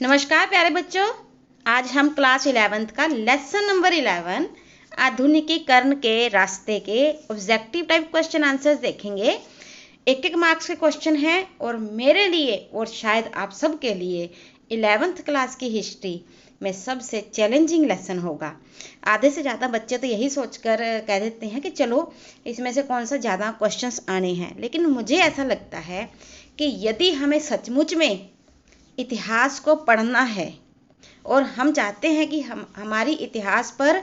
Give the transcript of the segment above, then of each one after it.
नमस्कार प्यारे बच्चों, आज हम क्लास 11th का लेसन नंबर 11 आधुनिकीकरण के रास्ते के ऑब्जेक्टिव टाइप क्वेश्चन आंसर्स देखेंगे। एक मार्क्स के क्वेश्चन हैं और मेरे लिए और शायद आप सबके लिए 11th क्लास की हिस्ट्री में सबसे चैलेंजिंग लेसन होगा। आधे से ज़्यादा बच्चे तो यही सोचकर कह देते हैं कि चलो इसमें से कौन सा ज़्यादा क्वेश्चंस आने हैं, लेकिन मुझे ऐसा लगता है कि यदि हमें सचमुच में इतिहास को पढ़ना है और हम चाहते हैं कि हमारी इतिहास पर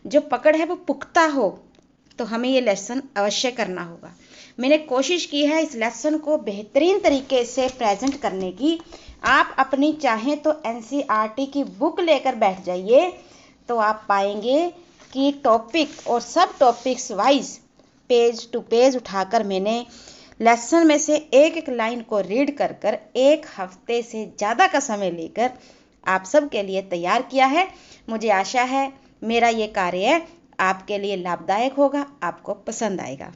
जो पकड़ है वो पुख्ता हो, तो हमें ये लेसन अवश्य करना होगा। मैंने कोशिश की है इस लेसन को बेहतरीन तरीके से प्रेजेंट करने की। आप अपनी चाहें तो एनसीईआरटी की बुक लेकर बैठ जाइए, तो आप पाएंगे कि टॉपिक और सब topics wise page to page उठाकर मैंने लेसन में से एक एक लाइन को रीड कर कर एक हफ्ते से ज़्यादा का समय लेकर आप सब के लिए तैयार किया है। मुझे आशा है मेरा ये कार्य आपके लिए लाभदायक होगा, आपको पसंद आएगा।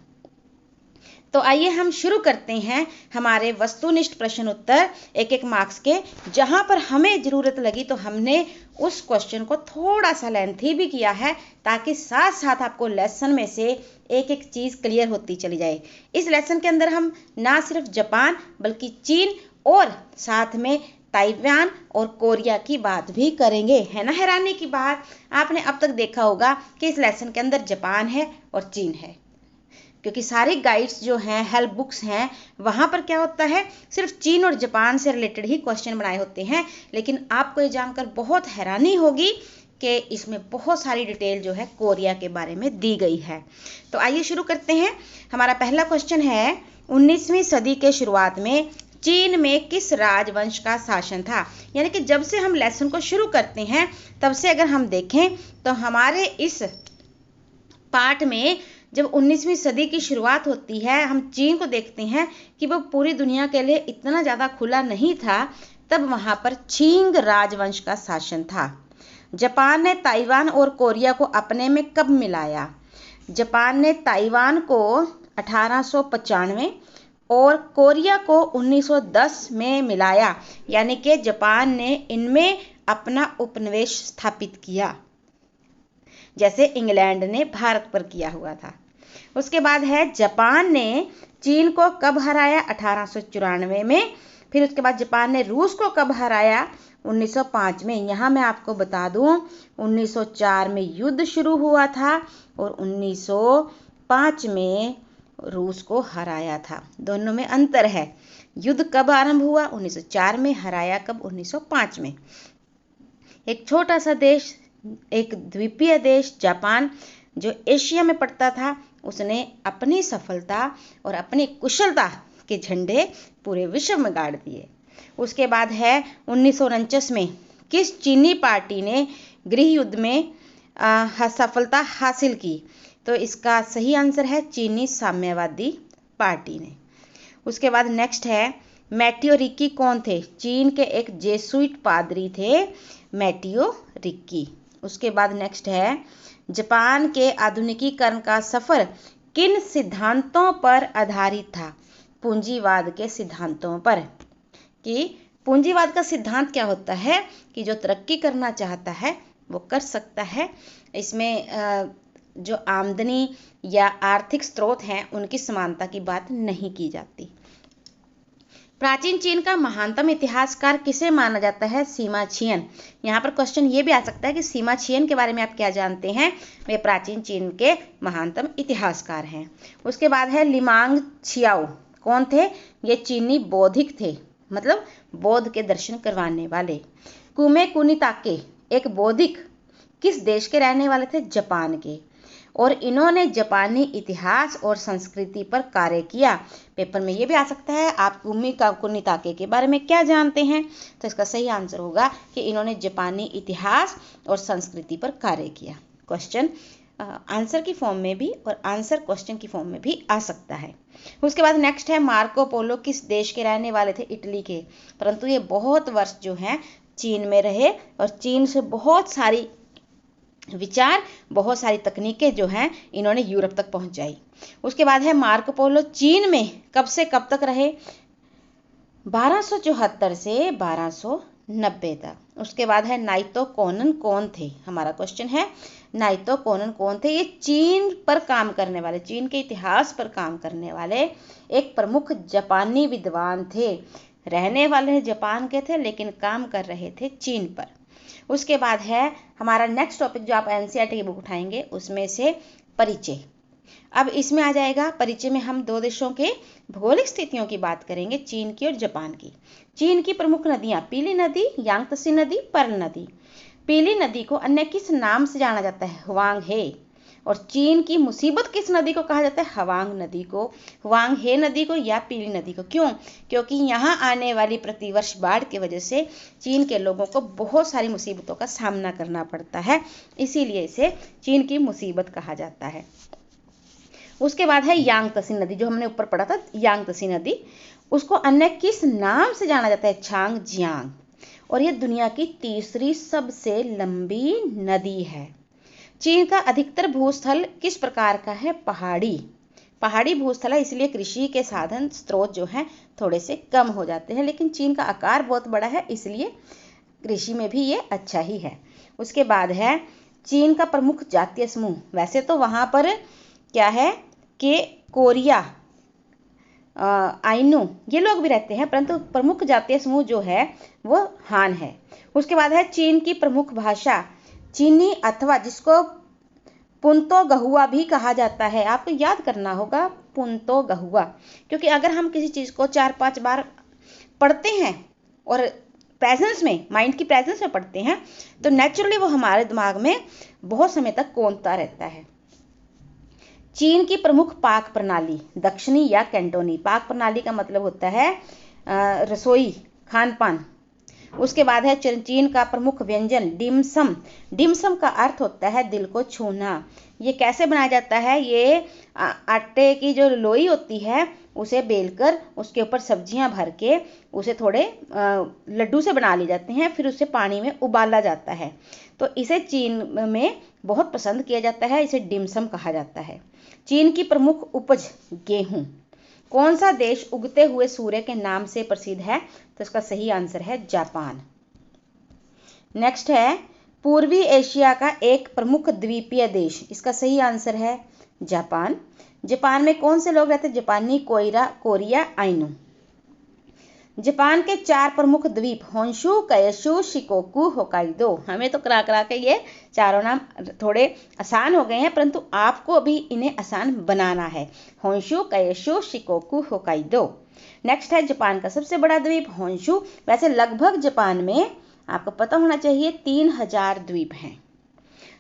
तो आइए हम शुरू करते हैं हमारे वस्तुनिष्ठ प्रश्न उत्तर एक एक मार्क्स के। जहां पर हमें ज़रूरत लगी तो हमने उस क्वेश्चन को थोड़ा सा लेंथी भी किया है, ताकि साथ साथ आपको लेसन में से एक एक चीज़ क्लियर होती चली जाए। इस लेसन के अंदर हम ना सिर्फ जापान बल्कि चीन और साथ में ताइवान और कोरिया की बात भी करेंगे। है ना हैरानी की बात, आपने अब तक देखा होगा कि इस लेसन के अंदर जापान है और चीन है, क्योंकि सारी गाइड्स जो हैं, हेल्प बुक्स हैं, वहाँ पर क्या होता है, सिर्फ चीन और जापान से रिलेटेड ही क्वेश्चन बनाए होते हैं। लेकिन आपको ये जानकर बहुत हैरानी होगी कि इसमें बहुत सारी डिटेल जो है कोरिया के बारे में दी गई है। तो आइए शुरू करते हैं। हमारा पहला क्वेश्चन है, 19वीं सदी के शुरुआत में चीन में किस राजवंश का शासन था। यानी कि जब से हम लेसन को शुरू करते हैं तब से अगर हम देखें तो हमारे इस पार्ट में जब 19वीं सदी की शुरुआत होती है, हम चीन को देखते हैं कि वो पूरी दुनिया के लिए इतना ज़्यादा खुला नहीं था। तब वहाँ पर छिंग राजवंश का शासन था। जापान ने ताइवान और कोरिया को अपने में कब मिलाया। जापान ने ताइवान को 1895 और कोरिया को 1910 में मिलाया। यानी कि जापान ने इनमें अपना उपनिवेश स्थापित किया, जैसे इंग्लैंड ने भारत पर किया हुआ था। उसके बाद है, जापान ने चीन को कब हराया, 1894 में। फिर उसके बाद जापान ने रूस को कब हराया, 1905 में। यहाँ मैं आपको बता दूँ 1904 में युद्ध शुरू हुआ था और 1905 में रूस को हराया था। दोनों में अंतर है। युद्ध कब आरंभ हुआ, 1904 में, हराया कब, 1905 में। एक छोटा सा देश, एक द्वीपीय देश जापान, जो एशिया में पड़ता था, उसने अपनी सफलता और अपनी कुशलता के झंडे पूरे विश्व में गाड़ दिए। उसके बाद है, 1949 में किस चीनी पार्टी ने गृह युद्ध में सफलता हासिल की। तो इसका सही आंसर है चीनी साम्यवादी पार्टी ने। उसके बाद नेक्स्ट है, मैटियो रिक्की कौन थे। चीन के एक जेसुइट पादरी थे मैटियो रिक्की। उसके बाद नेक्स्ट है, जापान के आधुनिकीकरण का सफर किन सिद्धांतों पर आधारित था। पूंजीवाद के सिद्धांतों पर। कि पूंजीवाद का सिद्धांत क्या होता है कि जो तरक्की करना चाहता है वो कर सकता है। इसमें जो आमदनी या आर्थिक स्रोत हैं उनकी समानता की बात नहीं की जाती। प्राचीन चीन का महानतम इतिहासकार किसे माना जाता है, सीमा छियन। यहाँ पर क्वेश्चन ये भी आ सकता है कि सीमा छियन के बारे में आप क्या जानते हैं। वे प्राचीन चीन के महानतम इतिहासकार हैं। उसके बाद है, लिमांग छियाओ कौन थे। ये चीनी बौद्धिक थे, मतलब बौद्ध के दर्शन करवाने वाले। कुमे कुनिताके एक बौद्धिक किस देश के रहने वाले थे, जापान के, और इन्होंने जापानी इतिहास और संस्कृति पर कार्य किया। पेपर में ये भी आ सकता है, आप कुमी कुनिताके के बारे में क्या जानते हैं। तो इसका सही आंसर होगा कि इन्होंने जापानी इतिहास और संस्कृति पर कार्य किया। क्वेश्चन आंसर की फॉर्म में भी और आंसर क्वेश्चन की फॉर्म में भी आ सकता है। उसके बाद नेक्स्ट है, मार्को पोलो किस देश के रहने वाले थे, इटली के, परंतु ये बहुत वर्ष जो हैं चीन में रहे और चीन से बहुत सारी विचार, बहुत सारी तकनीकें जो हैं इन्होंने यूरोप तक पहुंचाई। उसके बाद है, मार्को पोलो चीन में कब से कब तक रहे, 1274 से 1200 1990 तक। उसके बाद है नाइतो कोनन कौन थे, हमारा क्वेश्चन है नाइतो कोनन कौन थे। ये चीन पर काम करने वाले, चीन के इतिहास पर काम करने वाले एक प्रमुख जापानी विद्वान थे। रहने वाले जापान के थे लेकिन काम कर रहे थे चीन पर। उसके बाद है हमारा नेक्स्ट टॉपिक जो आप एनसीईआरटी की बुक उठाएंगे उसमें से परिचय। अब इसमें आ जाएगा परिचय में हम दो देशों के भौगोलिक स्थितियों की बात करेंगे, चीन की और जापान की। चीन की प्रमुख नदियां पीली नदी, यांगत्से नदी, पर्ल नदी। पीली नदी को अन्य किस नाम से जाना जाता है, हुआंग हे। और चीन की मुसीबत किस नदी को कहा जाता है, हवांग नदी को, हुआंग हे नदी को या पीली नदी को। क्यों? क्योंकि यहाँ आने वाली प्रतिवर्ष बाढ़ की वजह से चीन के लोगों को बहुत सारी मुसीबतों का सामना करना पड़ता है, इसीलिए इसे चीन की मुसीबत कहा जाता है। उसके बाद है यांगत्से नदी, जो हमने ऊपर पढ़ा था यांगत्से नदी, उसको अन्य किस नाम से जाना जाता है, छांग जियांग। और ये दुनिया की तीसरी सबसे लंबी नदी है। चीन का अधिकतर भूस्थल किस प्रकार का है, पहाड़ी भूस्थल है, इसलिए कृषि के साधन स्रोत जो हैं थोड़े से कम हो जाते हैं, लेकिन चीन का आकार बहुत बड़ा है इसलिए कृषि में भी ये अच्छा ही है। उसके बाद है चीन का प्रमुख जातीय समूह। वैसे तो वहाँ पर क्या है कि कोरिया, आइनू ये लोग भी रहते हैं, परंतु प्रमुख जातीय समूह जो है वो हान है। उसके बाद है चीन की प्रमुख भाषा चीनी, अथवा जिसको पुंतो गहुआ भी कहा जाता है। आपको याद करना होगा पुंतो गहुआ, क्योंकि अगर हम किसी चीज़ को 4-5 बार पढ़ते हैं और प्रेजेंस में, माइंड की प्रेजेंस में पढ़ते हैं, तो नेचुरली वो हमारे दिमाग में बहुत समय तक कौंधता रहता है। चीन की प्रमुख पाक प्रणाली दक्षिणी या कैंटोनी। पाक प्रणाली का मतलब होता है रसोई, खान पान। उसके बाद है चीन का प्रमुख व्यंजन डिमसम। डिमसम का अर्थ होता है दिल को छूना। ये कैसे बनाया जाता है, ये आटे की जो लोई होती है उसे बेलकर उसके ऊपर सब्जियां भर के उसे थोड़े लड्डू से बना लिए जाते हैं, फिर उसे पानी में उबाला जाता है। तो इसे चीन में बहुत पसंद किया जाता है, इसे डिमसम कहा जाता है। चीन की प्रमुख उपज गेहूं। कौन सा देश उगते हुए सूर्य के नाम से प्रसिद्ध है, तो इसका सही आंसर है जापान। नेक्स्ट है पूर्वी एशिया का एक प्रमुख द्वीपीय देश। इसका सही आंसर है जापान। जापान में कौन से लोग रहते हैं, जापानी, कोरिया, आइनू। जापान के 4 प्रमुख द्वीप होन्शु, कयशु, शिकोकू, होकाइडो। हमें तो करा करा के ये चारों नाम थोड़े आसान हो गए हैं, परंतु आपको अभी इन्हें आसान बनाना है। Honshu, Kyushu, Shikoku, Hokkaido. Next है जापान का सबसे बड़ा द्वीप होन्शु। वैसे लगभग जापान में आपको पता होना चाहिए 3000 द्वीप हैं।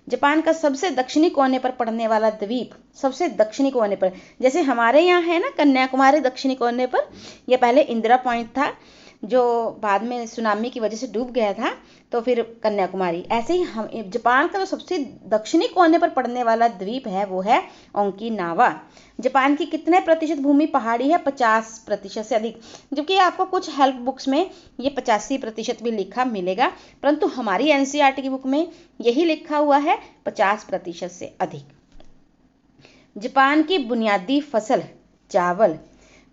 जापान का सबसे दक्षिणी कोने पर पड़ने वाला द्वीप, सबसे दक्षिणी कोने पर, जैसे हमारे यहाँ है ना कन्याकुमारी दक्षिणी कोने पर, यह पहले इंदिरा पॉइंट था जो बाद में सुनामी की वजह से डूब गया था, तो फिर कन्याकुमारी। ऐसे ही हम जापान का जो सबसे दक्षिणी कोने पर पड़ने वाला द्वीप है वो है ओकिनावा। जापान की कितने प्रतिशत भूमि पहाड़ी है, 50% से अधिक, जबकि आपको कुछ हेल्प बुक्स में ये 85% भी लिखा मिलेगा, परंतु हमारी एनसीईआरटी की बुक में यही लिखा हुआ है 50% से अधिक। जापान की बुनियादी फसल चावल।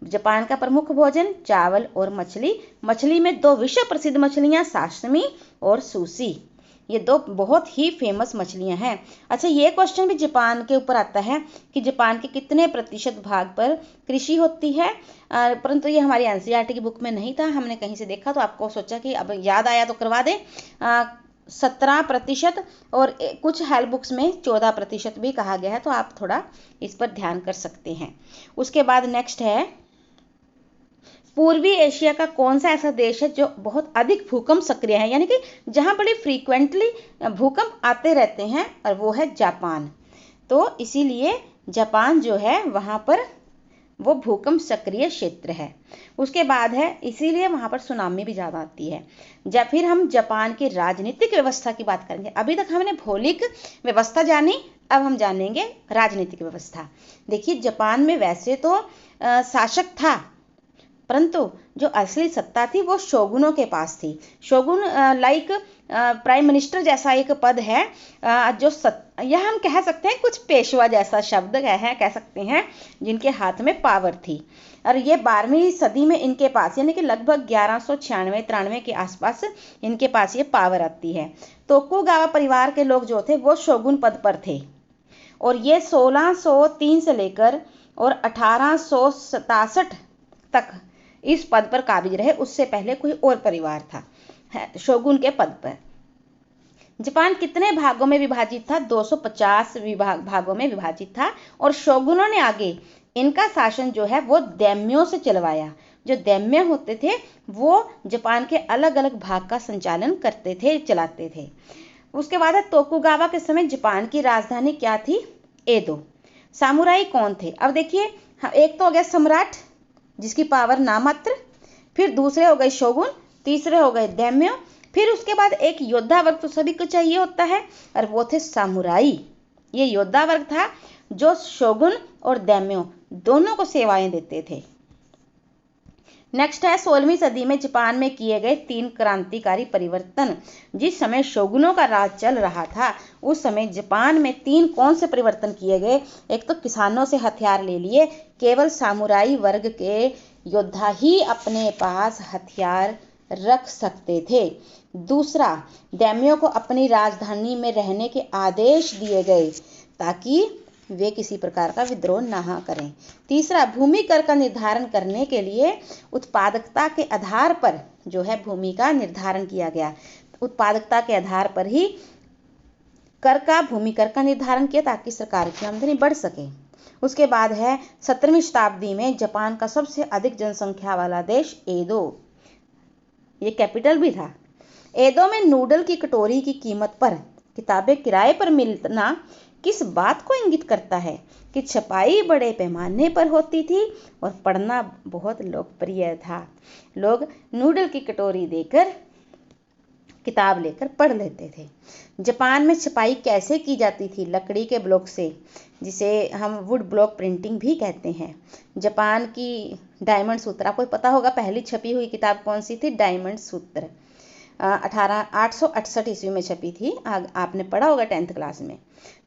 जापान का प्रमुख भोजन चावल और मछली। मछली में 2 विश्व प्रसिद्ध मछलियां साशिमी और सुशी, ये 2 बहुत ही फेमस मछलियां हैं। अच्छा, ये क्वेश्चन भी जापान के ऊपर आता है कि जापान के कितने प्रतिशत भाग पर कृषि होती है, परंतु ये हमारी एनसीईआरटी की बुक में नहीं था, हमने कहीं से देखा तो आपको सोचा कि अब याद आया तो करवा दें। 17% और कुछ हेल्प बुक्स में 14% भी कहा गया है, तो आप थोड़ा इस पर ध्यान कर सकते हैं। उसके बाद नेक्स्ट है पूर्वी एशिया का कौन सा ऐसा देश है जो बहुत अधिक भूकंप सक्रिय है, यानी कि जहां बड़ी फ्रीक्वेंटली भूकंप आते रहते हैं, और वो है जापान। तो इसीलिए जापान जो है वहां पर वो भूकंप सक्रिय क्षेत्र है। उसके बाद है इसीलिए वहां पर सुनामी भी ज़्यादा आती है। जब फिर हम जापान की राजनीतिक व्यवस्था की बात करेंगे। अभी तक हमने भौगोलिक व्यवस्था जानी, अब हम जानेंगे राजनीतिक व्यवस्था। देखिए, जापान में वैसे तो शासक था, परंतु जो असली सत्ता थी वो शोगुनों के पास थी। शोगुन लाइक प्राइम मिनिस्टर जैसा एक पद है, जो यह हम कह सकते हैं कुछ पेशवा जैसा शब्द कह सकते हैं, जिनके हाथ में पावर थी। और ये 12वीं सदी में इनके पास यानी कि लगभग 1196-93 के आसपास इनके पास ये पावर आती है। तोकुगावा परिवार के लोग जो थे वो शोगुन पद पर थे और ये 1603 से लेकर और 1867 तक इस पद पर काबिज रहे। उससे पहले कोई और परिवार था शोगुन के पद पर। जापान कितने भागों में विभाजित था? 250 भागों में विभाजित था और शोगुनों ने आगे इनका शासन जो है वो दैम्यों से चलवाया। जो दैम्य होते थे वो जापान के अलग अलग भाग का संचालन करते थे, चलाते थे। उसके बाद है तोकुगावा के समय जापान की राजधानी क्या थी? एदो। सामुराई कौन थे? अब देखिए, एक तो हो गया सम्राट जिसकी पावर नामात्र, फिर दूसरे हो गए शोगुन, तीसरे हो गए दैम्यो, फिर उसके बाद एक योद्धा वर्ग तो सभी को चाहिए होता है और वो थे सामुराई। ये योद्धा वर्ग था जो शोगुन और दैम्यो दोनों को सेवाएं देते थे। नेक्स्ट है 16वीं सदी में जापान में किए गए 3 क्रांतिकारी परिवर्तन। जिस समय शोगुनों का राज चल रहा था उस समय जापान में 3 कौन से परिवर्तन किए गए? एक तो किसानों से हथियार ले लिए, केवल सामुराई वर्ग के योद्धा ही अपने पास हथियार रख सकते थे। दूसरा, दैम्यों को अपनी राजधानी में रहने के आदेश दिए गए ताकि वे किसी प्रकार का विद्रोह ना करें। तीसरा, भूमि कर का निर्धारण करने के लिए उत्पादकता के आधार पर जो है भूमि का निर्धारण किया गया। उत्पादकता के आधार पर ही भूमि कर का निर्धारण किया ताकि सरकार की आमदनी बढ़ सके। उसके बाद है 17वीं शताब्दी में जापान का सबसे अधिक जनसंख्या वाला देश एदो, ये कैपिटल भी था। एदो में नूडल की कटोरी की कीमत पर किताबें किराए पर मिलना किस बात को इंगित करता है? कि छपाई बड़े पैमाने पर होती थी और पढ़ना बहुत लोकप्रिय था। लोग नूडल की कटोरी देकर किताब लेकर पढ़ लेते थे। जापान में छपाई कैसे की जाती थी? लकड़ी के ब्लॉक से, जिसे हम वुड ब्लॉक प्रिंटिंग भी कहते हैं। जापान की डायमंड सूत्र, आपको पता होगा पहली छपी हुई किताब कौन सी थी? डायमंड सूत्र 868 ईस्वी में छपी थी। आपने पढ़ा होगा 10th क्लास में।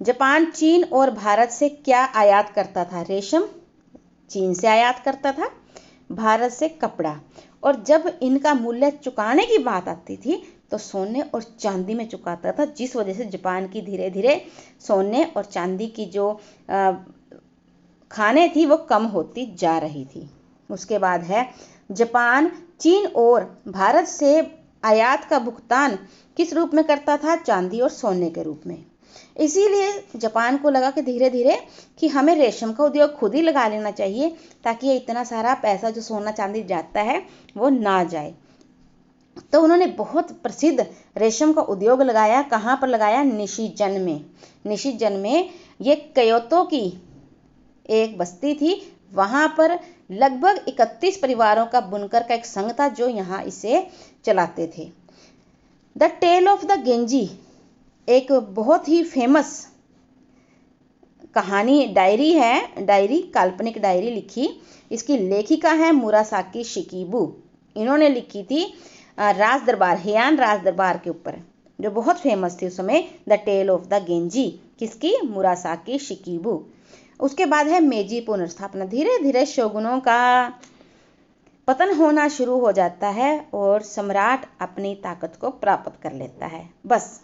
जापान चीन और भारत से क्या आयात करता था? रेशम चीन से आयात करता था, भारत से कपड़ा। और जब इनका मूल्य चुकाने की बात आती थी तो सोने और चांदी में चुकाता था, जिस वजह से जापान की धीरे धीरे सोने और चांदी की जो खाने थी वो कम होती जा रही थी। उसके बाद है जापान चीन और भारत से आयात का भुगतान किस रूप में करता था? चांदी और सोने के रूप में। इसीलिए जापान को लगा कि धीरे धीरे कि हमें रेशम का उद्योग खुद ही लगा लेना चाहिए ताकि ये इतना सारा पैसा जो सोना चांदी जाता है वो ना जाए। तो उन्होंने बहुत प्रसिद्ध रेशम का उद्योग लगाया। कहाँ पर लगाया? निशिजन में। निशिजन में ये क्योतो की एक बस्ती थी, वहाँ पर लगभग 31 परिवारों का बुनकर का एक संघ था जो यहाँ इसे चलाते थे। द टेल ऑफ द गेंजी एक बहुत ही फेमस कहानी डायरी है, काल्पनिक डायरी लिखी। इसकी लेखिका है मुरासाकी शिकिबु। इन्होंने लिखी थी राज दरबार, हेयान राज दरबार के ऊपर, जो बहुत फेमस थी उस समय। द टेल ऑफ द गेंजी किसकी? मुरासाकी शिकिबु। उसके बाद है मेजी पुनर्स्थापना। धीरे धीरे शोगुनों का पतन होना शुरू हो जाता है और सम्राट अपनी ताकत को प्राप्त कर लेता है। बस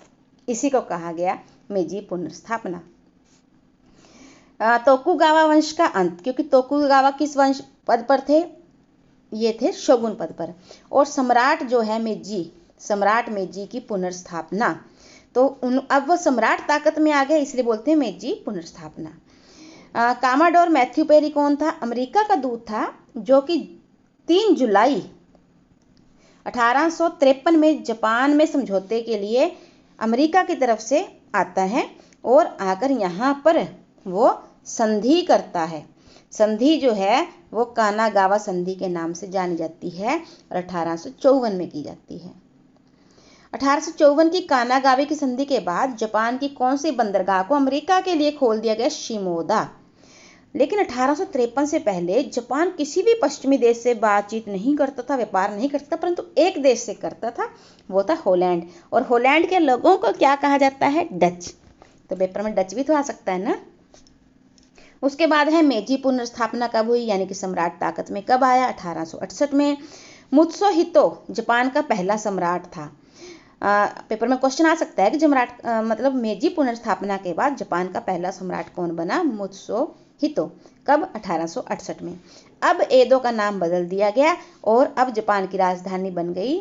इसी को कहा गया मेजी पुनर्स्थापना। तोकुगावा वंश का अंत, क्योंकि तोकुगावा किस वंश पद पर थे? ये थे शोगुन पद पर। और सम्राट जो है मेजी, सम्राट मेजी की पुनर्स्थापना। तो अब वो सम्राट ताकत में आ गए, इसलिए बोलते हैं मेजी पुनर्स्थापना। कामाडोर मैथ्यू पेरी कौन था? अमेरिका का दूत था जो कि 3 जुलाई 1853 में जापान में समझौते के लिए अमेरिका की तरफ से आता है और आकर यहाँ पर वो संधि करता है। संधि जो है वो कानागावा संधि के नाम से जानी जाती है और 1854 में की जाती है। 1854 की कानागावा की संधि के बाद जापान की कौन सी बंदरगाह को अमेरिका के लिए खोल दिया गया? शिमोदा। लेकिन 1853 से पहले जापान किसी भी पश्चिमी देश से बातचीत नहीं करता था, व्यापार नहीं करता, परंतु एक देश से करता था, वो था हॉलैंड। और हॉलैंड के लोगों को क्या कहा जाता है? डच। तो पेपर में डच भी तो आ सकता है ना। उसके बाद है मेजी पुनर्स्थापना कब हुई, यानी कि सम्राट ताकत में कब आया, 1868 में। मुत्सुहितो जापान का पहला सम्राट था। पेपर में क्वेश्चन आ सकता है कि मतलब मेजी पुनर्स्थापना के बाद जापान का पहला सम्राट कौन बना, मुत्सुहितो। कब, 1868 में। अब एदो का नाम बदल दिया गया और अब जापान की राजधानी बन गई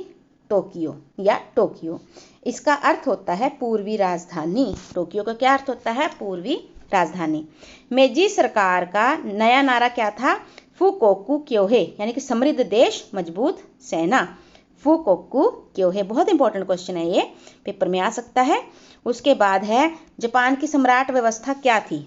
टोक्यो या टोक्यो। इसका अर्थ होता है पूर्वी राजधानी। टोक्यो का क्या अर्थ होता है, पूर्वी राजधानी। मेजी सरकार का नया नारा क्या था, फुकोकू क्योहे, यानी कि समृद्ध देश मजबूत सेना। फुकोकू क्योहे, बहुत इंपॉर्टेंट क्वेश्चन है ये, पेपर में आ सकता है। उसके बाद है जापान की सम्राट व्यवस्था क्या थी,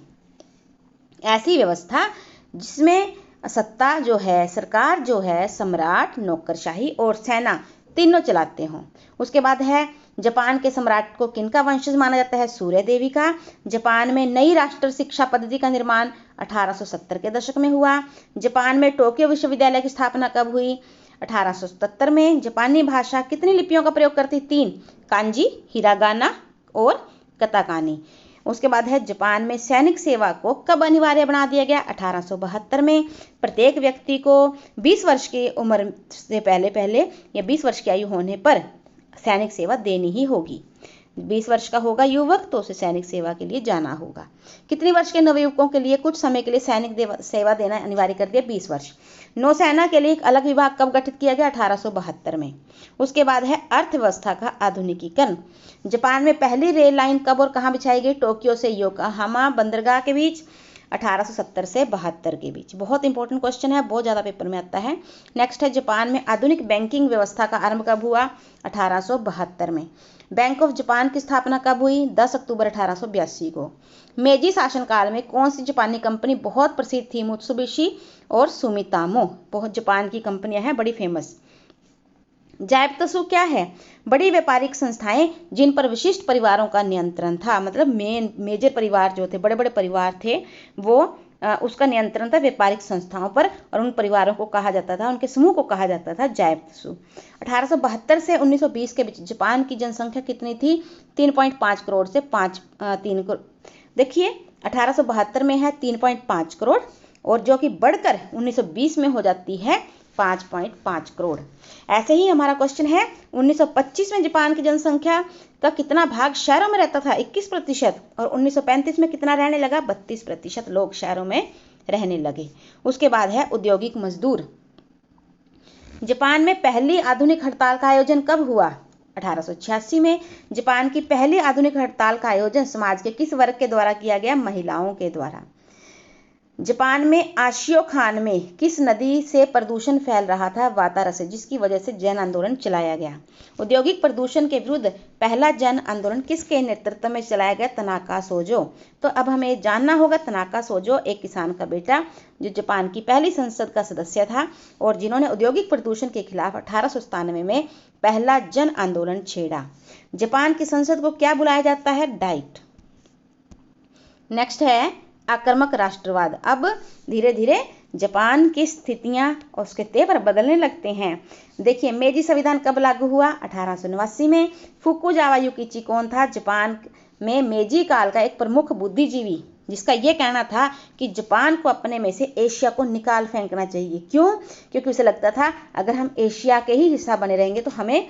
ऐसी व्यवस्था जिसमें सत्ता जो है, सरकार जो है, सम्राट, नौकरशाही और सेना तीनों चलाते हों। उसके बाद है जापान के सम्राट को किनका वंशज माना जाता है, सूर्य देवी का। जापान में नई राष्ट्र शिक्षा पद्धति का निर्माण 1870 के दशक में हुआ। जापान में टोक्यो विश्वविद्यालय की स्थापना कब हुई, 1877 में। जापानी भाषा कितनी लिपियों का प्रयोग करती, 3, कांजी, हिरागाना और कताकानी। उसके बाद है जापान में सैनिक सेवा को कब अनिवार्य बना दिया गया, 1872 में। प्रत्येक व्यक्ति को 20 वर्ष की उम्र से पहले या 20 वर्ष की आयु होने पर सैनिक सेवा देनी ही होगी। 20 वर्ष का होगा युवक तो उसे सैनिक सेवा के लिए जाना होगा। कितनी वर्ष के नवयुवकों के लिए कुछ समय के लिए सैनिक सेवा देना अनिवार्य कर दिया, 20 वर्ष। नौसेना के लिए एक अलग विभाग कब गठित किया गया, 1872 में। उसके बाद है अर्थव्यवस्था का आधुनिकीकरण। जापान में पहली रेल लाइन कब और कहाँ बिछाई गई, टोक्यो से योकोहामा बंदरगाह के बीच, 1870 से 72 के बीच। बहुत इंपॉर्टेंट क्वेश्चन है, बहुत ज़्यादा पेपर में आता है। नेक्स्ट है जापान में आधुनिक बैंकिंग व्यवस्था का आरंभ कब हुआ, 1872 में। बैंक ऑफ जापान की स्थापना कब हुई, 10 अक्टूबर 1882 को। मेजी शासनकाल में कौन सी जापानी कंपनी बहुत प्रसिद्ध थी, मित्सुबिशी और सुमितोमो, बहुत जापान की कंपनियां हैं, बड़ी फेमस। जायत्सु क्या है, बड़ी व्यापारिक संस्थाएं जिन पर विशिष्ट परिवारों का नियंत्रण था, मतलब मेजर परिवार जो थे, बड़े बड़े परिवार थे, वो उसका नियंत्रण था व्यापारिक संस्थाओं पर, और उन परिवारों को कहा जाता था, उनके समूह को कहा जाता था जायत्सु। 1872 से 1920 के बीच जापान की जनसंख्या कितनी थी, 3.5 करोड़ से 3 करोड़। देखिए 1872 में है 3.5 करोड़ और जो कि बढ़कर 1920 में हो जाती है 5.5 करोड़। ऐसे ही हमारा क्वेश्चन है 1925 में जापान की जनसंख्या का कितना भाग शहरों में रहता था, 21%, और 1935 में कितना रहने लगा, 32% लोग शहरों में रहने लगे। उसके बाद है औद्योगिक मजदूर। जापान में पहली आधुनिक हड़ताल का आयोजन कब हुआ, 1886 में। जापान की पहली आधुनिक हड़ताल का आयोजन समाज के किस वर्ग के द्वारा किया गया, महिलाओं के द्वारा। जापान में आशियो खान में किस नदी से प्रदूषण फैल रहा था, वातारसे, जिसकी वजह से जन आंदोलन चलाया गया। औद्योगिक प्रदूषण के विरुद्ध पहला जन आंदोलन किसके नेतृत्व में चलाया गया, तनाका सोजो। तो अब हमें जानना होगा, तनाका सोजो एक किसान का बेटा जो जापान की पहली संसद का सदस्य था और जिन्होंने औद्योगिक प्रदूषण के खिलाफ 1897 में पहला जन आंदोलन छेड़ा। जापान की संसद को क्या बुलाया जाता है, डाइट। नेक्स्ट है आक्रामक राष्ट्रवाद। अब धीरे धीरे जापान की स्थितियां और उसके तेवर बदलने लगते हैं। देखिए मेजी संविधान कब लागू हुआ, 1889 में। फुकुजावा युकिची कौन था, जापान में मेजी काल का एक प्रमुख बुद्धिजीवी जिसका यह कहना था कि जापान को अपने में से एशिया को निकाल फेंकना चाहिए। क्यों, क्योंकि उसे लगता था अगर हम एशिया के ही हिस्सा बने रहेंगे तो हमें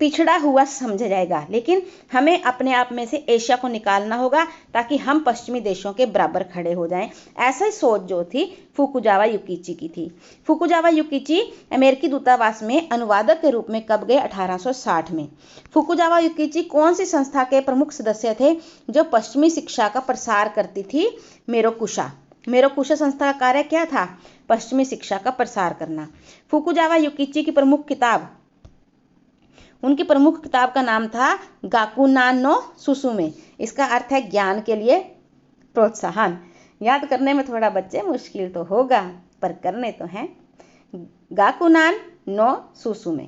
पिछड़ा हुआ समझा जाएगा, लेकिन हमें अपने आप में से एशिया को निकालना होगा ताकि हम पश्चिमी देशों के बराबर खड़े हो जाएं। ऐसा ही सोच जो थी फुकुजावा युकिची की थी। फुकुजावा युकिची अमेरिकी दूतावास में अनुवादक के रूप में कब गए, 1860 में। फुकुजावा युकिची कौन सी संस्था के प्रमुख सदस्य थे जो पश्चिमी शिक्षा का प्रसार करती थी, मेरोकुशा। मेरोकुशा संस्था का कार्य क्या था, पश्चिमी शिक्षा का प्रसार करना। फुकुजावा युकिची की प्रमुख किताब, उनकी प्रमुख किताब का नाम था गाकुनान नो सुसुमे। इसका अर्थ है ज्ञान के लिए प्रोत्साहन। याद करने में थोड़ा बच्चे मुश्किल तो होगा पर करने तो हैं। गाकुनान नो सुसुमे,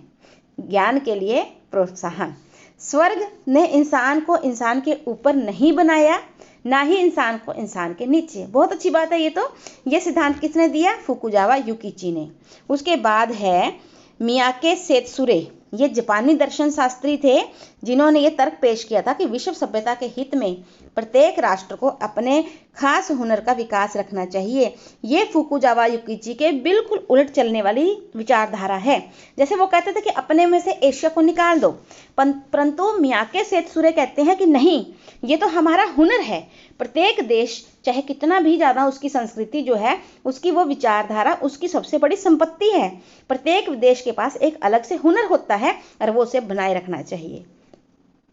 ज्ञान के लिए प्रोत्साहन। स्वर्ग ने इंसान को इंसान के ऊपर नहीं बनाया, ना ही इंसान को इंसान के नीचे। बहुत अच्छी बात है ये सिद्धांत किसने दिया, फुकुजावा युकिची ने। उसके बाद है मियाके सेत्सुरे। ये जापानी दर्शन शास्त्री थे जिन्होंने ये तर्क पेश किया था कि विश्व सभ्यता के हित में प्रत्येक राष्ट्र को अपने खास हुनर का विकास रखना चाहिए। ये फुकुजावा युकिची के बिल्कुल उलट चलने वाली विचारधारा है। जैसे वो कहते थे कि अपने में से एशिया को निकाल दो, परंतु मियाके सेत्सुरे कहते हैं कि नहीं, ये तो हमारा हुनर है। प्रत्येक देश चाहे कितना भी ज़्यादा उसकी संस्कृति जो है, उसकी वो विचारधारा उसकी सबसे बड़ी संपत्ति है। प्रत्येक देश के पास एक अलग से हुनर होता है और वो उसे बनाए रखना चाहिए।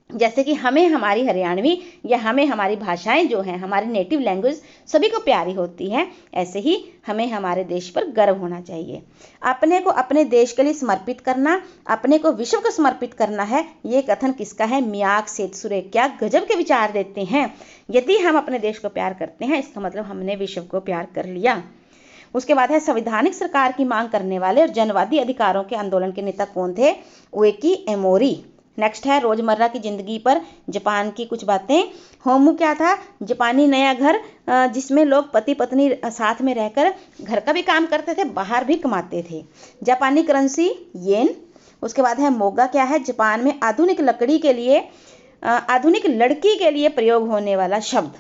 जैसे कि हमें हमारी हरियाणवी या हमें हमारी भाषाएं जो हैं, हमारी नेटिव लैंग्वेज सभी को प्यारी होती है, ऐसे ही हमें हमारे देश पर गर्व होना चाहिए। अपने को अपने देश के लिए समर्पित करना, अपने को विश्व को समर्पित करना है, ये कथन किसका है? मियाके सेत्सुरे। क्या गजब के विचार देते हैं। यदि हम अपने देश को प्यार करते हैं, इसका मतलब हमने विश्व को प्यार कर लिया। उसके बाद है संवैधानिक सरकार की मांग करने वाले और जनवादी अधिकारों के आंदोलन के नेता कौन थे? उएकी एमोरी। नेक्स्ट है रोजमर्रा की जिंदगी पर जापान की कुछ बातें। होमू क्या था? जापानी नया घर, जिसमें लोग पति पत्नी साथ में रहकर घर का भी काम करते थे, बाहर भी कमाते थे। जापानी करेंसी येन। उसके बाद है मोगा क्या है? जापान में आधुनिक लड़की के लिए प्रयोग होने वाला शब्द।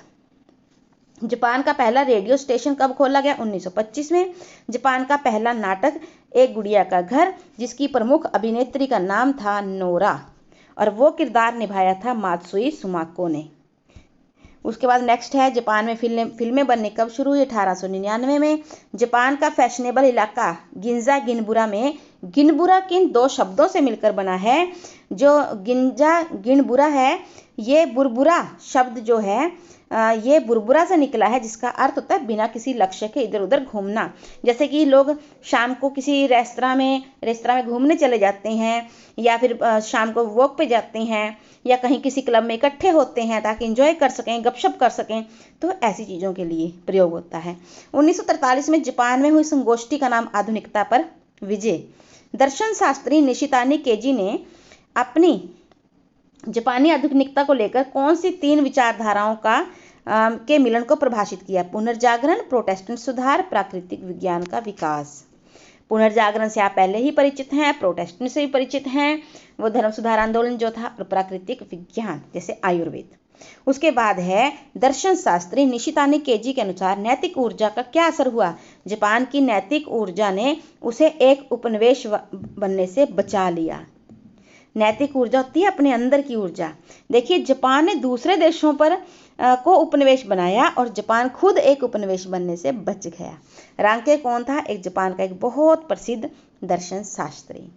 जापान का पहला रेडियो स्टेशन कब खोला गया? 1925 में। जापान का पहला नाटक एक गुड़िया का घर, जिसकी प्रमुख अभिनेत्री का नाम था नोरा और वो किरदार निभाया था मात्सुई सुमाको ने। उसके बाद नेक्स्ट है जापान में फिल्में बनने कब शुरू हुई? 1899 में। जापान का फैशनेबल इलाका गिंजा गिनबुरा में, गिनबुरा किन दो शब्दों से मिलकर बना है? जो गिंजा गिनबुरा है, ये बुरबुरा शब्द जो है ये बुरबुरा से निकला है, जिसका अर्थ होता है बिना किसी लक्ष्य के इधर उधर घूमना। जैसे कि लोग शाम को किसी रेस्तरां में घूमने चले जाते हैं, या फिर शाम को वॉक पे जाते हैं, या कहीं किसी क्लब में इकट्ठे होते हैं ताकि एंजॉय कर सकें, गपशप कर सकें, तो ऐसी चीज़ों के लिए प्रयोग होता है। 1943 में जापान में हुई संगोष्ठी का नाम आधुनिकता पर विजय। दर्शन शास्त्री निशितानी केजी ने अपनी जापानी आधुनिकता को लेकर कौन सी 3 विचारधाराओं के मिलन को परिभाषित किया? पुनर्जागरण, प्रोटेस्टेंट सुधार, प्राकृतिक विज्ञान का विकास। पुनर्जागरण से आप पहले ही परिचित हैं, प्रोटेस्टेंट से भी परिचित हैं, वो धर्म सुधार आंदोलन जो था, और प्राकृतिक विज्ञान जैसे आयुर्वेद। उसके बाद है दर्शन शास्त्री निशितानी केजी के अनुसार नैतिक ऊर्जा का क्या असर हुआ? जापान की नैतिक ऊर्जा ने उसे एक उपनिवेश बनने से बचा लिया। नैतिक ऊर्जा होती है अपने अंदर की ऊर्जा। देखिए, जापान ने दूसरे देशों पर को उपनिवेश बनाया और जापान खुद एक उपनिवेश बनने से बच गया। रांके कौन था? एक जापान का एक बहुत प्रसिद्ध दर्शन शास्त्री।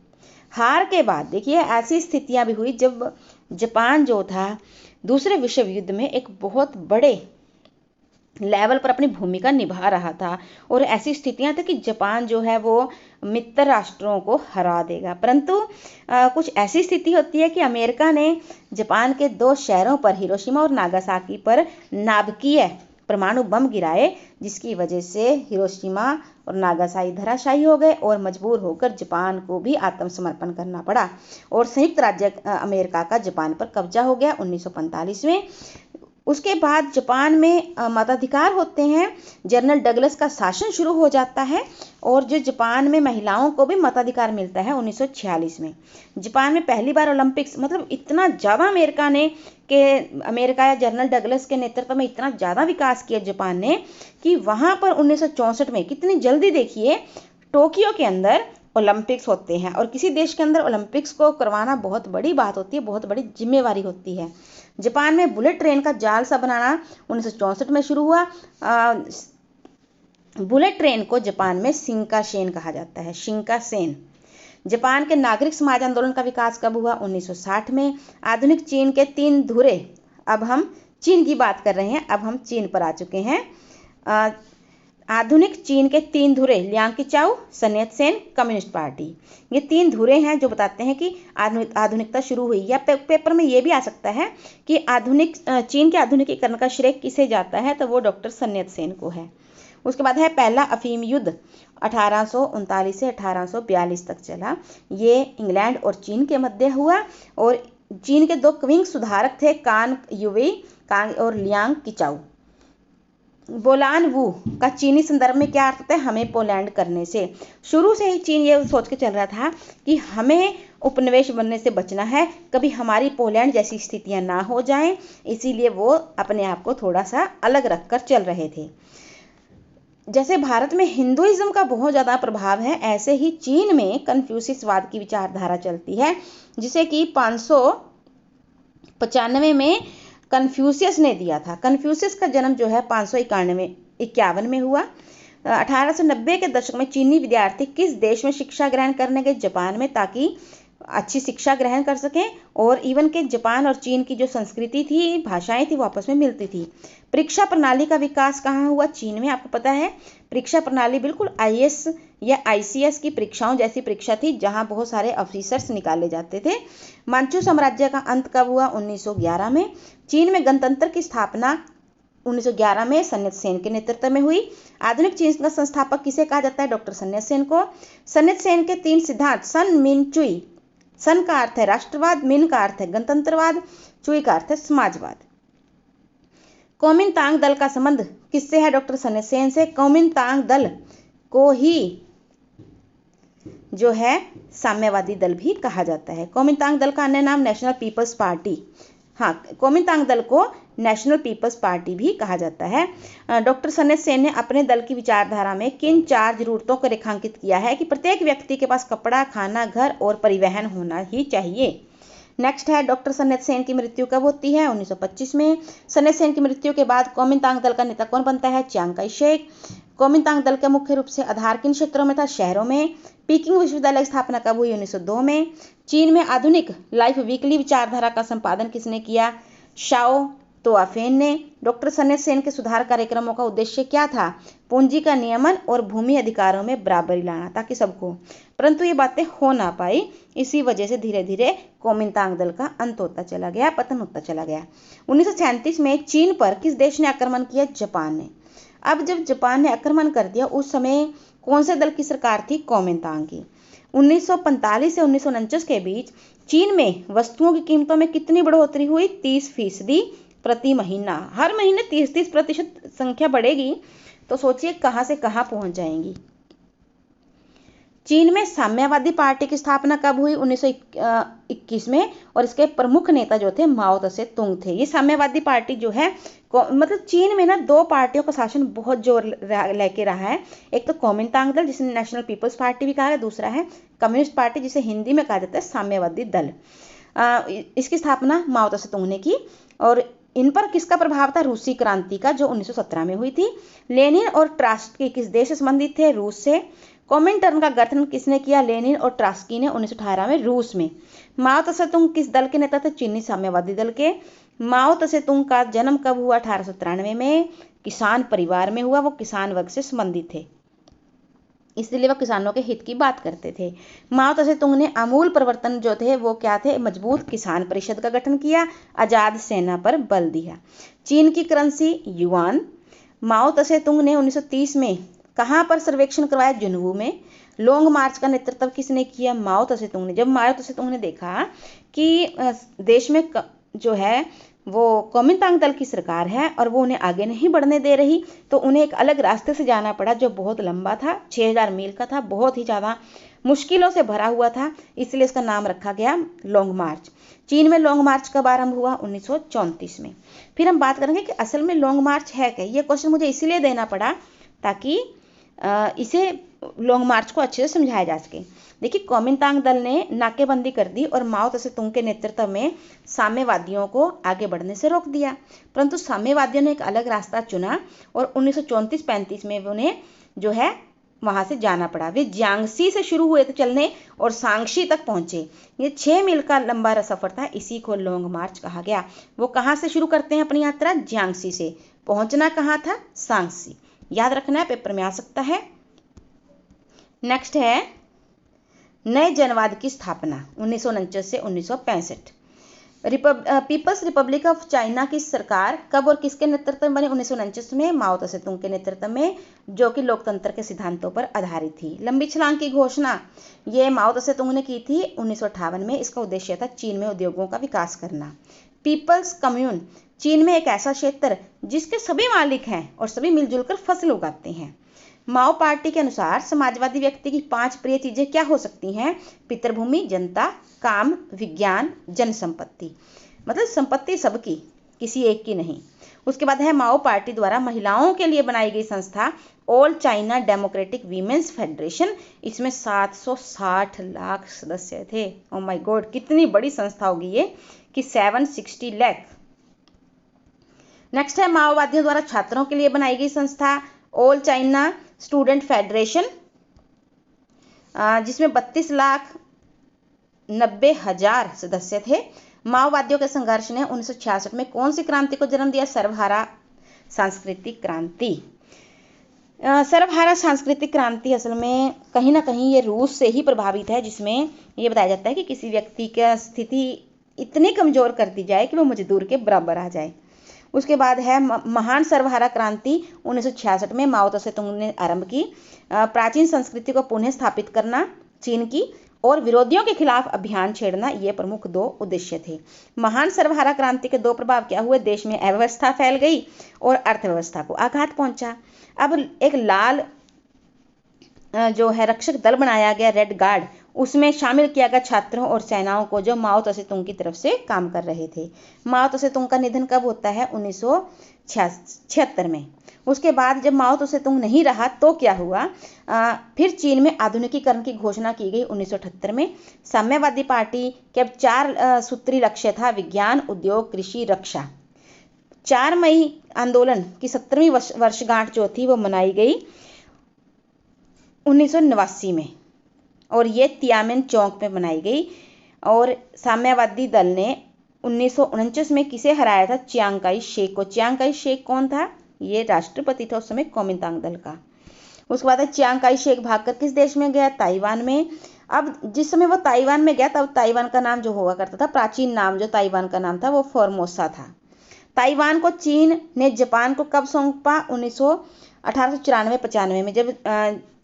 हार के बाद देखिए ऐसी स्थितियां भी हुई जब जापान जो था दूसरे विश्व युद्ध में एक बहुत बड़े लेवल पर अपनी भूमिका निभा रहा था, और ऐसी स्थितियां थी कि जापान जो है वो मित्र राष्ट्रों को हरा देगा। परंतु कुछ ऐसी स्थिति होती है कि अमेरिका ने जापान के 2 शहरों पर, हिरोशिमा और नागासाकी पर नाभिकीय परमाणु बम गिराए, जिसकी वजह से हिरोशिमा और नागासाकी धराशायी हो गए और मजबूर होकर जापान को भी आत्मसमर्पण करना पड़ा, और संयुक्त राज्य अमेरिका का जापान पर कब्जा हो गया 1945 में। उसके बाद जापान में मताधिकार होते हैं, जनरल डगलस का शासन शुरू हो जाता है, और जो जापान में महिलाओं को भी मताधिकार मिलता है 1946 में। जापान में पहली बार ओलंपिक्स, मतलब इतना ज़्यादा अमेरिका या जनरल डगलस के नेतृत्व में इतना ज़्यादा विकास किया जापान ने कि वहाँ पर 1964 में कितनी जल्दी देखिए टोक्यो के अंदर ओलंपिक्स होते हैं, और किसी देश के अंदर ओलंपिक्स को करवाना बहुत बड़ी बात होती है, बहुत बड़ी जिम्मेवारी होती है। जापान में बुलेट ट्रेन का जाल सा बनाना 1964 में शुरू हुआ। बुलेट ट्रेन को जापान में शिंकासेन कहा जाता है, शिंकासेन। जापान के नागरिक समाज आंदोलन का विकास कब हुआ? 1960 में। आधुनिक चीन के 3 धुरे, अब हम चीन की बात कर रहे हैं, अब हम चीन पर आ चुके हैं। आधुनिक चीन के 3 धुरे, लियांग किचाओ, सन यत सेन, कम्युनिस्ट पार्टी, ये 3 धुरे हैं जो बताते हैं कि आधुनिकता शुरू हुई। या पेपर में ये भी आ सकता है कि चीन के आधुनिकीकरण का श्रेय किसे जाता है, तो वो डॉक्टर सन यत सेन को है। उसके बाद है पहला अफीम युद्ध, 1839 से 1842 तक चला। ये इंग्लैंड और चीन के मध्य हुआ, और चीन के 2 क्विंग सुधारक थे, कांग युवी और लियांग किचाओ। बोलान वू का चीनी संदर्भ में क्या अर्थ होता है? हमें पोलैंड करने से। शुरू से ही चीन ये सोच के चल रहा था कि हमें उपनिवेश बनने से बचना है, कभी हमारी पोलैंड जैसी स्थितियां ना हो जाएं, इसीलिए वो अपने आप को थोड़ा सा अलग रखकर चल रहे थे। जैसे भारत में हिंदुइज्म का बहुत ज़्यादा प्रभाव है, ऐसे ही चीन में कन्फ्यूशियसवाद की विचारधारा चलती है, जिसे कि 595 में कन्फ्यूशियस ने दिया था। कन्फ्यूशियस का जन्म जो है 551 में हुआ। 1890 के दशक में चीनी विद्यार्थी किस देश में शिक्षा ग्रहण करने गए? जापान में, ताकि अच्छी शिक्षा ग्रहण कर सकें। और इवन के जापान और चीन की जो संस्कृति थी, भाषाएं थी, वो आपस में मिलती थी। परीक्षा प्रणाली का विकास कहाँ हुआ? चीन में। आपको पता है परीक्षा प्रणाली बिल्कुल आईएएस या आईसीएस की परीक्षाओं जैसी परीक्षा थी, जहां बहुत सारे ऑफिसर्स निकाले जाते थे। मांचू साम्राज्य का अंत कब हुआ? 1911 में। चीन में गणतंत्र की स्थापना 1911 में सन यत सेन के नेतृत्व में हुई। आधुनिक चीन का संस्थापक किसे कहा जाता है? डॉक्टर सन यत सेन को। सन यत सेन के 3 सिद्धांत, सन मिन चुई, सन का अर्थ है राष्ट्रवाद, मिन का अर्थ है गणतंत्रवाद, चुई का अर्थ है समाजवाद। कोमिनतांग दल का संबंध किससे है? डॉक्टर सन यत सेन से। कोमिनतांग दल को ही जो है साम्यवादी दल भी कहा जाता है। कोमिनतांग दल का अन्य नाम नेशनल पीपल्स पार्टी। हाँ, कोमिनतांग दल को नेशनल पीपल्स पार्टी भी कहा जाता है। डॉक्टर सन यत सेन ने अपने दल की विचारधारा में किन 4 जरूरतों को रेखांकित किया है? कि प्रत्येक व्यक्ति के पास कपड़ा, खाना, घर और परिवहन होना ही चाहिए। नेक्स्ट है, डॉक्टर सन यत सेन की मृत्यु कब होती है? 1925 में। सन यत सेन की मृत्यु के बाद कोमिनतांग दल का नेता कौन बनता है? Chiang Kai Shek. कोमिनतांग दल का मुख्य रूप से आधार किन क्षेत्रों में था? शहरों में। पीकिंग विश्वविद्यालय की स्थापना कब हुई? 1902 में। चीन में आधुनिक लाइफ वीकली विचारधारा का संपादन किसने किया? शाओ तोआफेन ने। डॉक्टर सन यत सेन के सुधार कार्यक्रमों का उद्देश्य क्या था? पूंजी का नियमन और भूमि अधिकारों में बराबरी लाना, ताकि सबको, परंतु ये बातें हो ना पाई। इसी वजह से धीरे धीरे कोमिनतांग दल का अंत होता चला गया, पतन होता चला गया। 1937 में चीन पर किस देश ने आक्रमण किया? जापान ने। अब जब जापान ने आक्रमण कर दिया, उस समय कौन से दल की सरकार थी? कोमिनतांग की। 1945 से 1949 के बीच चीन में वस्तुओं की कीमतों में कितनी बढ़ोतरी हुई? 30% प्रति महीना। हर महीने 30% संख्या बढ़ेगी, तो सोचिए कहां से कहां पहुंच जाएंगी। चीन में साम्यवादी पार्टी की स्थापना कब हुई? 1921 में। और इसके प्रमुख नेता जो थे माओ त्से तुंग थे। ये साम्यवादी पार्टी जो है, मतलब चीन में ना 2 पार्टियों का शासन बहुत जोर लेके रहा है। एक तो कोमिनतांग दल, जिसे नेशनल पीपल्स पार्टी भी कहा है, दूसरा है कम्युनिस्ट पार्टी, जिसे हिंदी में कहा जाता है साम्यवादी दल। इसकी स्थापना माओ त्से तुंग ने की। और इन पर किसका प्रभाव था? रूसी क्रांति का, जो 1917 में हुई थी। लेनिन और ट्रास्की किस देश से संबंधित थे? रूस से। कोमिनटर्न का गठन किसने किया? लेनिन और ट्रास्की ने 1918 में रूस में। माओ त्से तुंग किस दल के नेता थे? चीनी साम्यवादी दल के। माओ त्से तुंग का जन्म कब हुआ? 1893 में। किसान परिवार में हुआ। वो किसान वर्ग से संबंधित थे, इसलिए वह किसानों के हित की बात करते थे। माओ त्से तुंग ने आमूल परिवर्तन जो थे वो क्या थे? मजबूत किसान परिषद का गठन किया, आजाद सेना पर बल दिया। चीन की करेंसी युआन। माओ त्से तुंग ने 1930 में कहां पर सर्वेक्षण करवाया? जुनवू में। लॉन्ग मार्च का नेतृत्व किसने किया? माओ त्से तुंग ने। जब माओ त्से तुंग ने देखा कि देश में जो है वो कोमिनतांग दल की सरकार है और वो उन्हें आगे नहीं बढ़ने दे रही, तो उन्हें एक अलग रास्ते से जाना पड़ा, जो बहुत लंबा था, 6000 मील का था, बहुत ही ज़्यादा मुश्किलों से भरा हुआ था। इसलिए इसका नाम रखा गया लॉन्ग मार्च। चीन में लॉन्ग मार्च कब आरंभ हुआ? 1934 में। फिर हम बात करेंगे कि असल में लॉन्ग मार्च है क्या। ये क्वेश्चन मुझे इसीलिए देना पड़ा ताकि इसे लॉन्ग मार्च को अच्छे से समझाया जा सके। देखिए, कोमिनतांग दल ने नाकेबंदी कर दी और माओ त्से तुंग के नेतृत्व में साम्यवादियों को आगे बढ़ने से रोक दिया, परंतु साम्यवादियों ने एक अलग रास्ता चुना और 1934-35 में उन्हें जो है वहां से जाना पड़ा। वे जियांगसी से शुरू हुए थे चलने और शांक्षी तक पहुंचे। ये 6 मील का लंबा सफर था, इसी को लॉन्ग मार्च कहा गया। वो कहाँ से शुरू करते हैं अपनी यात्रा? जियांगसी से। पहुंचना कहाँ था? शांक्षी। याद रखना है, पेपर में आ सकता है। नेक्स्ट है नए जनवाद की स्थापना 1949 से 1965। पीपल्स रिपब्लिक ऑफ चाइना की सरकार कब और किसके नेतृत्व में बनी? 1949 में माओ त्से तुंग के नेतृत्व में, जो कि लोकतंत्र के सिद्धांतों पर आधारित थी। लंबी छलांग की घोषणा ये माओ त्से तुंग ने की थी 1958 में। इसका उद्देश्य था चीन में उद्योगों का विकास करना। पीपल्स कम्यून, चीन में एक ऐसा क्षेत्र जिसके सभी मालिक हैं और सभी मिलजुल कर फसल उगाते हैं। माओ पार्टी के अनुसार समाजवादी व्यक्ति की 5 प्रिय चीजें क्या हो सकती हैं? पितृभूमि, जनता, काम, विज्ञान, जनसंपत्ति। मतलब संपत्ति सबकी, किसी एक की नहीं। उसके बाद है माओ पार्टी द्वारा महिलाओं के लिए बनाई गई संस्था all China democratic women's federation. इसमें 760 लाख सदस्य थे। ओ माय गॉड, कितनी बड़ी संस्था होगी ये कि 760 लाख। नेक्स्ट है माओवादियों द्वारा छात्रों के लिए बनाई गई संस्था ऑल चाइना स्टूडेंट फेडरेशन, जिसमें 32,90,000 सदस्य थे। माओवादियों के संघर्ष ने 1966 में कौन सी क्रांति को जन्म दिया? सर्वहारा सांस्कृतिक क्रांति। सर्वहारा सांस्कृतिक क्रांति असल में कहीं ना कहीं ये रूस से ही प्रभावित है, जिसमें ये बताया जाता है कि किसी व्यक्ति की स्थिति इतनी कमजोर कर दी जाए कि वो मजदूर के बराबर आ जाए। उसके बाद है महान सर्वहारा क्रांति 1966 में माओ त्से-तुंग ने आरंभ की। प्राचीन संस्कृति को पुनः स्थापित करना चीन की और विरोधियों के खिलाफ अभियान छेड़ना, ये प्रमुख 2 उद्देश्य थे। महान सर्वहारा क्रांति के 2 प्रभाव क्या हुए? देश में अव्यवस्था फैल गई और अर्थव्यवस्था को आघात पहुंचा। अब एक लाल जो है रक्षक दल बनाया गया, रेड गार्ड, उसमें शामिल किया गया छात्रों और सेनाओं को जो माओ त्से-तुंग की तरफ से काम कर रहे थे। माओ त्से-तुंग का निधन कब होता है? 1976 में। उसके बाद जब माओ त्से-तुंग नहीं रहा तो क्या हुआ? फिर चीन में आधुनिकीकरण की घोषणा की गई 1978 में। साम्यवादी पार्टी के अब 4 सूत्री लक्ष्य था: विज्ञान, उद्योग, कृषि, रक्षा। 4 मई आंदोलन की 17वीं वर्षगांठ जो थी वो मनाई गई 1989 में, और ये तियानमेन चौक में बनाई गई। और साम्यवादी दल ने 1949 में किसे हराया था? चियांग काई शेक को। चियांग काई शेक कौन था? ये राष्ट्रपति था उस समय कुओमिंतांग दल का। उसके बाद चियांग काई शेक भागकर किस देश में गया? ताइवान में। अब जिस समय वो ताइवान में गया तब ताइवान का नाम जो हुआ करता था, प्राचीन नाम जो ताइवान का नाम था वो फॉर्मोसा था। ताइवान को चीन ने जापान को कब सौंपा? 1894-95 में, जब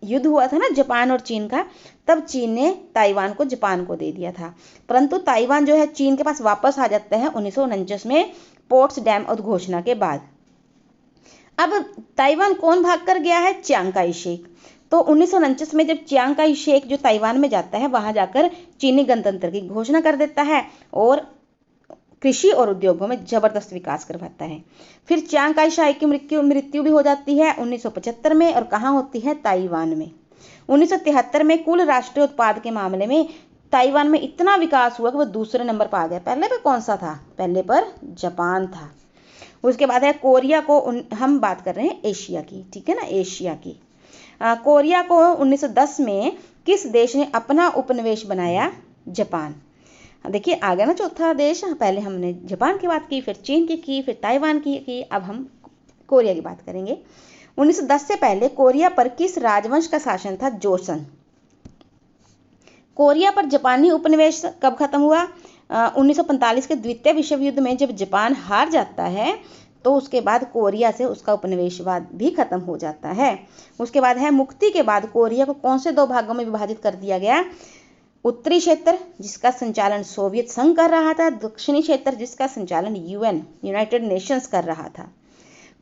युद्ध हुआ था ना जापान और चीन का, तब चीन ने ताइवान को जापान को दे दिया था। परंतु ताइवान जो है चीन के पास वापस आ जाता है 1949 में पोट्सडैम उद्घोषणा के बाद। अब ताइवान कौन भाग कर गया है? Chiang Kai Shek. तो 1949 में जब चियांग काई शेक जो ताइवान में जाता है, वहां जाकर चीनी गणतंत्र की घोषणा कर देता है और कृषि और उद्योगों में जबरदस्त विकास करवाता है। फिर चियांग काई शेक की मृत्यु भी हो जाती है 1975 में, और कहाँ होती है? ताइवान में। 1973 में कुल राष्ट्रीय उत्पाद के मामले में ताइवान में इतना विकास हुआ कि वो दूसरे नंबर पर आ गया। पहले पर कौन सा था? पहले पर जापान था। उसके बाद है कोरिया को, हम बात कर रहे हैं एशिया की, ठीक है ना, एशिया की। कोरिया को 1910 में किस देश ने अपना उपनिवेश बनाया? जापान। देखिए आ गया ना चौथा देश। पहले हमने जापान की बात की, फिर चीन की, फिर ताइवान की, अब हम कोरिया की बात करेंगे। 1910 से पहले कोरिया पर किस राजवंश का शासन था? जोसन। कोरिया पर जापानी उपनिवेश कब खत्म हुआ? 1945 के द्वितीय विश्व युद्ध में जब जापान हार जाता है तो उसके बाद कोरिया से उसका उपनिवेशवाद भी खत्म हो जाता है। उसके बाद है मुक्ति के बाद कोरिया को कौन से 2 भागों में विभाजित कर दिया गया? उत्तरी क्षेत्र जिसका संचालन सोवियत संघ कर रहा था, दक्षिणी क्षेत्र जिसका संचालन यूएन यूनाइटेड नेशंस कर रहा था।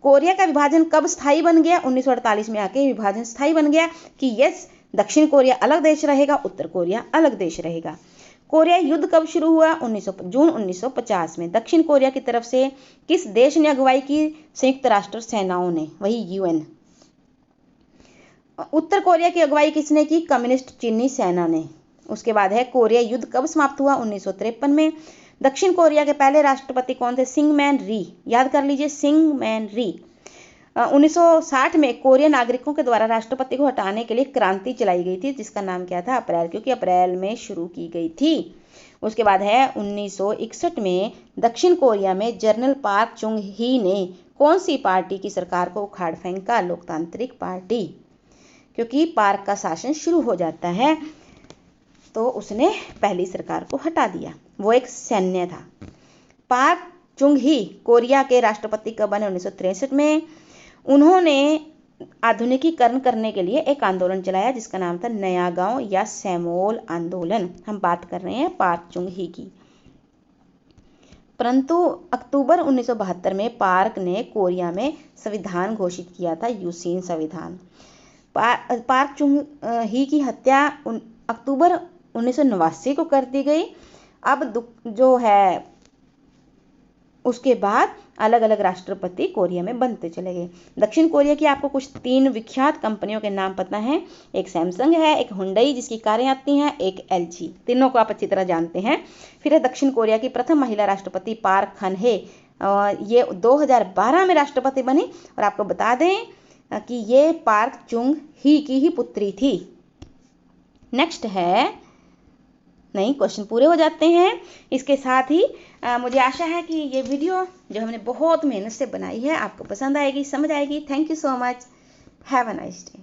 कोरिया का विभाजन कब स्थायी बन गया? 1948 में आके विभाजन स्थायी बन गया कि यस, दक्षिण कोरिया अलग देश रहेगा, उत्तर कोरिया अलग देश रहेगा। कोरिया युद्ध कब शुरू हुआ? जून 1950 में। दक्षिण कोरिया की तरफ से किस देश ने अगुवाई की? संयुक्त राष्ट्र सेनाओं ने, वही यूएन। उत्तर कोरिया की अगुवाई किसने की? कम्युनिस्ट चीनी सेना ने। उसके बाद है कोरिया युद्ध कब समाप्त हुआ? 1953 में। दक्षिण कोरिया के पहले राष्ट्रपति कौन थे? सिंगमैन री। याद कर लीजिए, सिंगमैन री। 1960 में कोरिया नागरिकों के द्वारा राष्ट्रपति को हटाने के लिए क्रांति चलाई गई थी, जिसका नाम क्या था? अप्रैल, क्योंकि अप्रैल में शुरू की गई थी। उसके बाद है 1961 में दक्षिण कोरिया में जनरल पार्क चुंग ही ने कौन सी पार्टी की सरकार को उखाड़ फेंका? लोकतांत्रिक पार्टी। क्योंकि पार्क का शासन शुरू हो जाता है तो उसने पहली सरकार को हटा दिया, वो एक सैन्य था। पार्क चुंग ही कोरिया के राष्ट्रपति कब बने? 1963 में। उन्होंने आधुनिकीकरण करने के लिए एक आंदोलन चलाया जिसका नाम था नया गांव या सैमोल आंदोलन। हम बात कर रहे हैं पार्क चुंग ही की। परंतु अक्टूबर 1972 में पार्क ने कोरिया में संविधान घोषित किया था, यूसीन संविधान। पार्क चुंग ही की हत्या अक्टूबर 1989 को कर दी गई। अब जो है उसके बाद अलग अलग राष्ट्रपति कोरिया में बनते चले गए। दक्षिण कोरिया की आपको कुछ 3 विख्यात कंपनियों के नाम पता हैं। एक सैमसंग है, एक हुंडई जिसकी कारें आती हैं, एक LG। तीनों को आप अच्छी तरह जानते हैं। फिर है दक्षिण कोरिया की प्रथम महिला राष्ट्रपति पार्क हन हे, ये 2012 में राष्ट्रपति बनी। और आपको बता दें कि ये पार्क चुंग ही की ही पुत्री थी। नेक्स्ट है, नहीं, क्वेश्चन पूरे हो जाते हैं। इसके साथ ही मुझे आशा है कि ये वीडियो जो हमने बहुत मेहनत से बनाई है आपको पसंद आएगी, समझ आएगी। Thank you so much. Have a nice day.